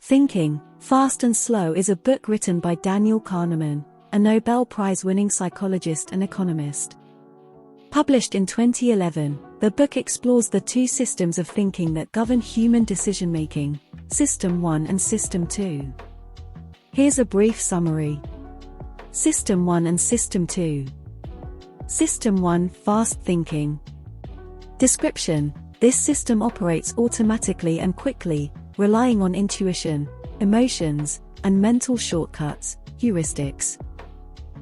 Thinking, Fast and Slow is a book written by Daniel Kahneman, a Nobel Prize-winning psychologist and economist. Published in 2011, the book explores the two systems of thinking that govern human decision-making, System 1 and System 2. Here's a brief summary. System 1 and System 2. System 1, Fast Thinking. Description: this system operates automatically and quickly, relying on intuition, emotions, and mental shortcuts, heuristics.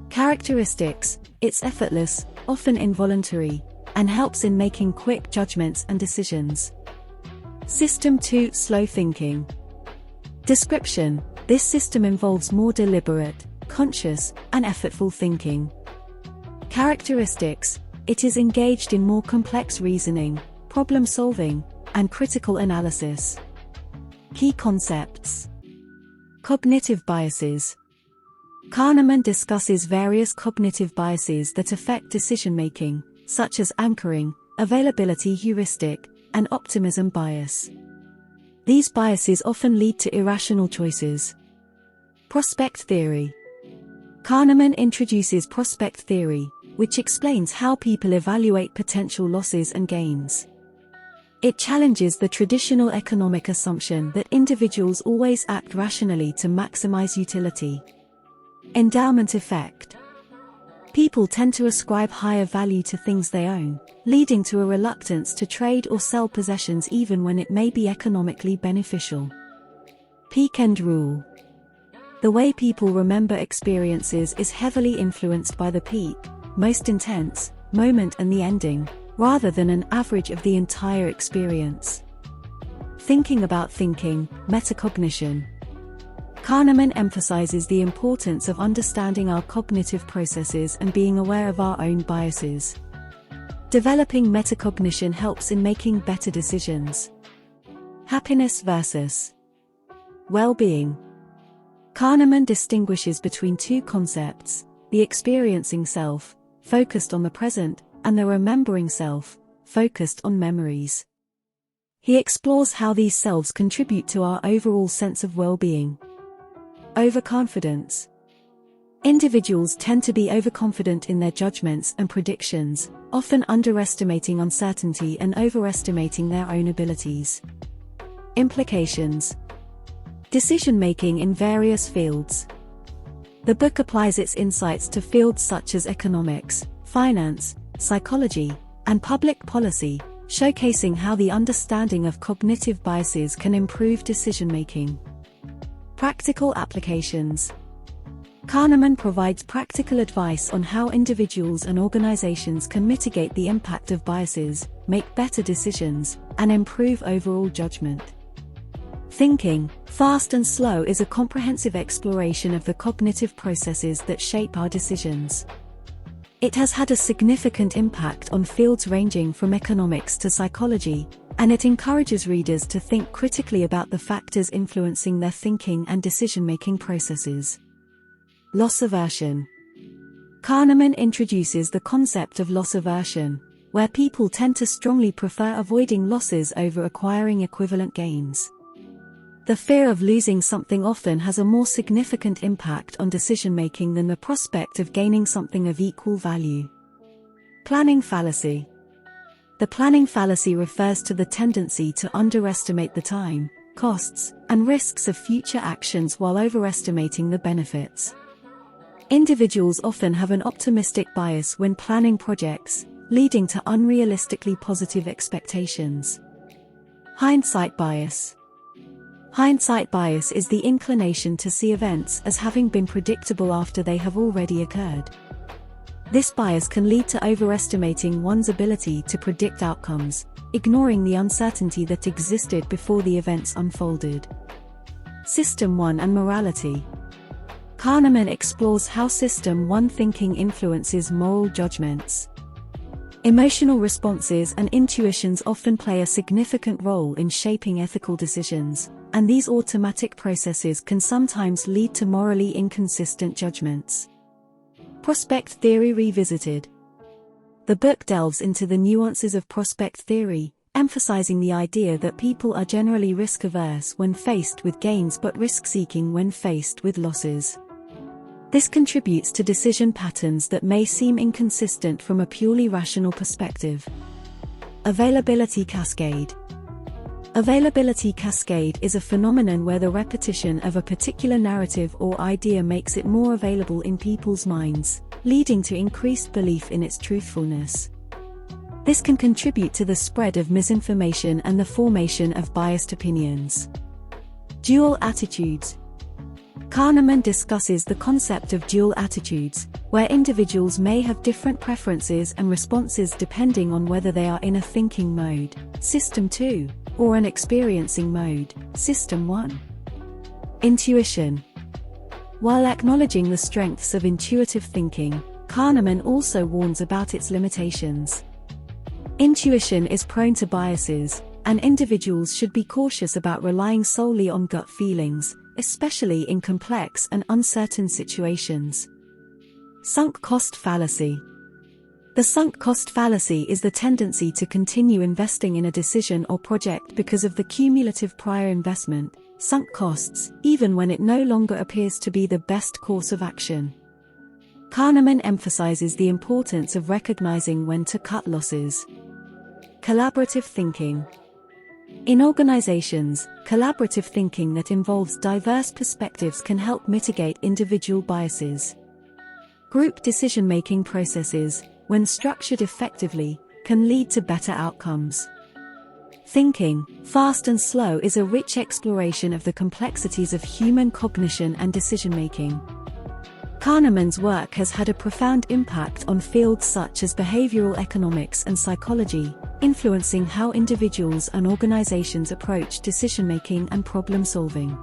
Characteristics: it's effortless, often involuntary, and helps in making quick judgments and decisions. System 2, Slow Thinking. Description: this system involves more deliberate, conscious, and effortful thinking. Characteristics: it is engaged in more complex reasoning, problem-solving, and critical analysis. Key concepts. Cognitive biases. Kahneman discusses various cognitive biases that affect decision-making, such as anchoring, availability heuristic, and optimism bias. These biases often lead to irrational choices. Prospect theory. Kahneman introduces prospect theory, which explains how people evaluate potential losses and gains. It challenges the traditional economic assumption that individuals always act rationally to maximize utility. Endowment effect. People tend to ascribe higher value to things they own, leading to a reluctance to trade or sell possessions even when it may be economically beneficial. Peak-end rule. The way people remember experiences is heavily influenced by the peak, most intense, moment and the ending, rather than an average of the entire experience. Thinking about thinking, metacognition. Kahneman emphasizes the importance of understanding our cognitive processes and being aware of our own biases. Developing metacognition helps in making better decisions. Happiness versus well-being. Kahneman distinguishes between two concepts: the experiencing self, focused on the present, and the remembering self, focused on memories. He explores how these selves contribute to our overall sense of well-being. Overconfidence. Individuals tend to be overconfident in their judgments and predictions, often underestimating uncertainty and overestimating their own abilities. Implications. Decision-making in various fields. The book applies its insights to fields such as economics, finance, psychology, and public policy, showcasing how the understanding of cognitive biases can improve decision-making. Practical applications. Kahneman provides practical advice on how individuals and organizations can mitigate the impact of biases, make better decisions, and improve overall judgment. Thinking, Fast and Slow is a comprehensive exploration of the cognitive processes that shape our decisions. It has had a significant impact on fields ranging from economics to psychology, and it encourages readers to think critically about the factors influencing their thinking and decision-making processes. Loss aversion. Kahneman introduces the concept of loss aversion, where people tend to strongly prefer avoiding losses over acquiring equivalent gains. The fear of losing something often has a more significant impact on decision-making than the prospect of gaining something of equal value. Planning fallacy. The planning fallacy refers to the tendency to underestimate the time, costs, and risks of future actions while overestimating the benefits. Individuals often have an optimistic bias when planning projects, leading to unrealistically positive expectations. Hindsight bias. Hindsight bias is the inclination to see events as having been predictable after they have already occurred. This bias can lead to overestimating one's ability to predict outcomes, ignoring the uncertainty that existed before the events unfolded. System 1 and morality. Kahneman explores how System 1 thinking influences moral judgments. Emotional responses and intuitions often play a significant role in shaping ethical decisions, and these automatic processes can sometimes lead to morally inconsistent judgments. Prospect theory revisited. The book delves into the nuances of prospect theory, emphasizing the idea that people are generally risk-averse when faced with gains but risk-seeking when faced with losses. This contributes to decision patterns that may seem inconsistent from a purely rational perspective. Availability cascade. Availability cascade is a phenomenon where the repetition of a particular narrative or idea makes it more available in people's minds, leading to increased belief in its truthfulness. This can contribute to the spread of misinformation and the formation of biased opinions. Dual attitudes. Kahneman discusses the concept of dual attitudes, where individuals may have different preferences and responses depending on whether they are in a thinking mode, System 2, or an experiencing mode, System 1. Intuition. While acknowledging the strengths of intuitive thinking, Kahneman also warns about its limitations. Intuition is prone to biases, and individuals should be cautious about relying solely on gut feelings, especially in complex and uncertain situations. Sunk cost fallacy. The sunk cost fallacy is the tendency to continue investing in a decision or project because of the cumulative prior investment, sunk costs, even when it no longer appears to be the best course of action. Kahneman emphasizes the importance of recognizing when to cut losses. Collaborative thinking. In organizations, collaborative thinking that involves diverse perspectives can help mitigate individual biases. Group decision-making processes, when structured effectively, can lead to better outcomes. Thinking, Fast and Slow is a rich exploration of the complexities of human cognition and decision-making. Kahneman's work has had a profound impact on fields such as behavioral economics and psychology, influencing how individuals and organizations approach decision-making and problem-solving.